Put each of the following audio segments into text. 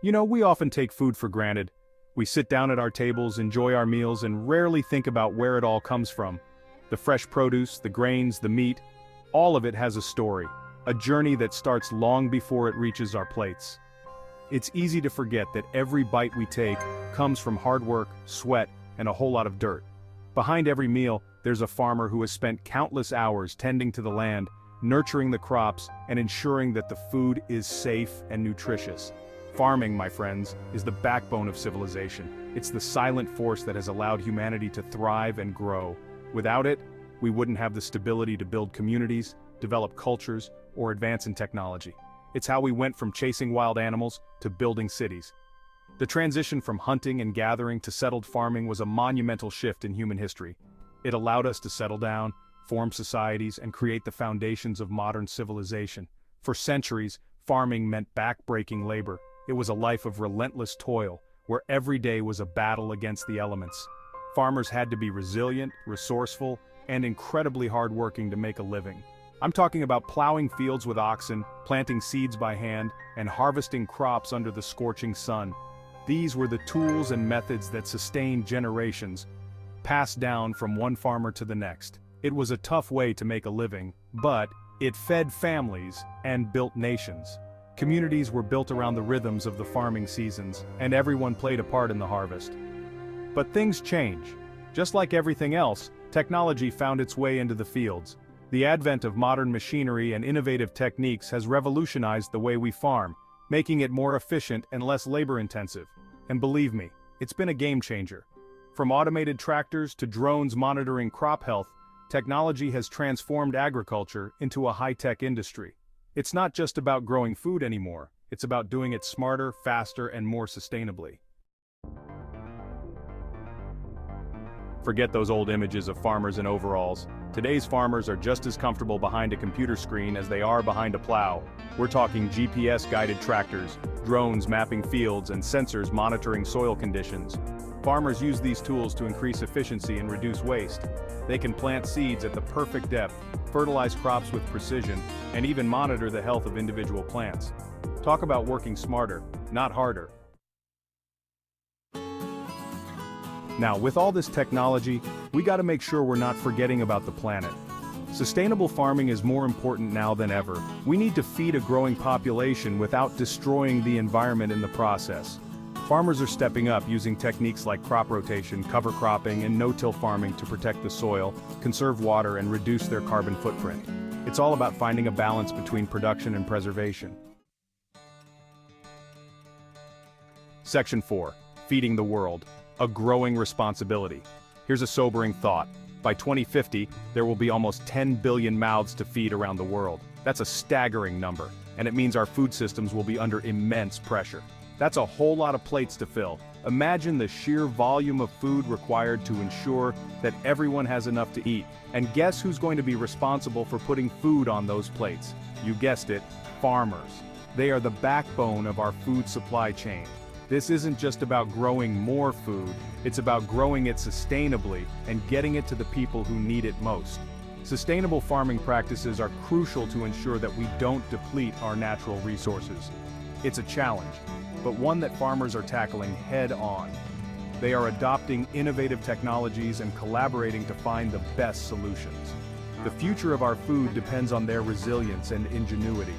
You know, we often take food for granted. We sit down at our tables, enjoy our meals, and rarely think about where it all comes from. The fresh produce, the grains, the meat, all of it has a story, a journey that starts long before it reaches our plates. It's easy to forget that every bite we take comes from hard work, sweat, and a whole lot of dirt. Behind every meal, there's a farmer who has spent countless hours tending to the land, nurturing the crops, and ensuring that the food is safe and nutritious. Farming, my friends, is the backbone of civilization. It's the silent force that has allowed humanity to thrive and grow. Without it, we wouldn't have the stability to build communities, develop cultures, or advance in technology. It's how we went from chasing wild animals to building cities. The transition from hunting and gathering to settled farming was a monumental shift in human history. It allowed us to settle down, form societies, and create the foundations of modern civilization. For centuries, farming meant back-breaking labor. It was a life of relentless toil, where every day was a battle against the elements. Farmers had to be resilient, resourceful, and incredibly hardworking to make a living. I'm talking about plowing fields with oxen, planting seeds by hand, and harvesting crops under the scorching sun. These were the tools and methods that sustained generations, passed down from one farmer to the next. It was a tough way to make a living, but it fed families and built nations. Communities were built around the rhythms of the farming seasons, and everyone played a part in the harvest. But things change. Just like everything else, technology found its way into the fields. The advent of modern machinery and innovative techniques has revolutionized the way we farm, making it more efficient and less labor-intensive. And believe me, it's been a game-changer. From automated tractors to drones monitoring crop health, technology has transformed agriculture into a high-tech industry. It's not just about growing food anymore, it's about doing it smarter, faster, and more sustainably. Forget those old images of farmers in overalls. Today's farmers are just as comfortable behind a computer screen as they are behind a plow. We're talking GPS-guided tractors, drones mapping fields, and sensors monitoring soil conditions. Farmers use these tools to increase efficiency and reduce waste. They can plant seeds at the perfect depth, fertilize crops with precision, and even monitor the health of individual plants. Talk about working smarter, not harder. Now, with all this technology, we gotta make sure we're not forgetting about the planet. Sustainable farming is more important now than ever. We need to feed a growing population without destroying the environment in the process. Farmers are stepping up using techniques like crop rotation, cover cropping, and no-till farming to protect the soil, conserve water, and reduce their carbon footprint. It's all about finding a balance between production and preservation. Section 4. Feeding the world. A growing responsibility. Here's a sobering thought. By 2050, there will be almost 10 billion mouths to feed around the world. That's a staggering number, and it means our food systems will be under immense pressure. That's a whole lot of plates to fill. Imagine the sheer volume of food required to ensure that everyone has enough to eat. And guess who's going to be responsible for putting food on those plates? You guessed it, farmers. They are the backbone of our food supply chain. This isn't just about growing more food, it's about growing it sustainably and getting it to the people who need it most. Sustainable farming practices are crucial to ensure that we don't deplete our natural resources. It's a challenge, but one that farmers are tackling head-on. They are adopting innovative technologies and collaborating to find the best solutions. The future of our food depends on their resilience and ingenuity.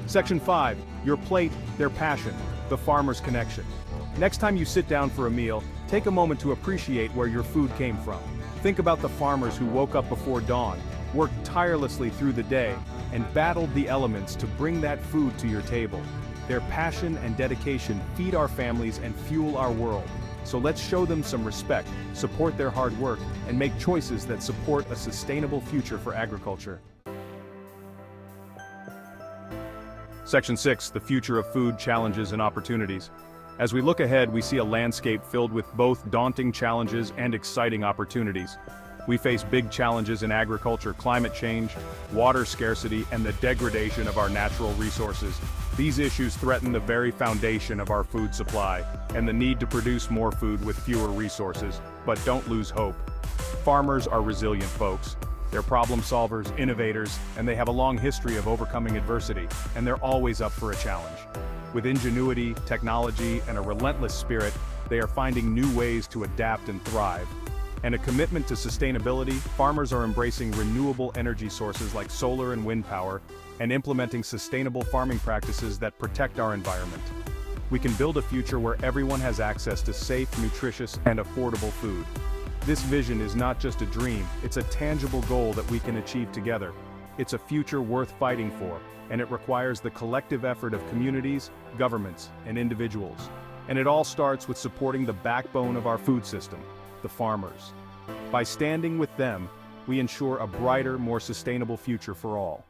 Section 5. Your plate, their passion, the farmer's connection. Next time you sit down for a meal, take a moment to appreciate where your food came from. Think about the farmers who woke up before dawn, worked tirelessly through the day, and battled the elements to bring that food to your table. Their passion and dedication feed our families and fuel our world. So let's show them some respect, support their hard work, and make choices that support a sustainable future for agriculture. Section 6. The future of food, challenges, and opportunities. As we look ahead, we see a landscape filled with both daunting challenges and exciting opportunities. We face big challenges in agriculture: climate change, water scarcity, and the degradation of our natural resources. These issues threaten the very foundation of our food supply, and the need to produce more food with fewer resources. But don't lose hope. Farmers are resilient folks. They're problem solvers, innovators, and they have a long history of overcoming adversity, and they're always up for a challenge. With ingenuity, technology, and a relentless spirit, they are finding new ways to adapt and thrive. And a commitment to sustainability, farmers are embracing renewable energy sources like solar and wind power, and implementing sustainable farming practices that protect our environment. We can build a future where everyone has access to safe, nutritious, and affordable food. This vision is not just a dream, it's a tangible goal that we can achieve together. It's a future worth fighting for, and it requires the collective effort of communities, governments, and individuals. And it all starts with supporting the backbone of our food system, the farmers. By standing with them, we ensure a brighter, more sustainable future for all.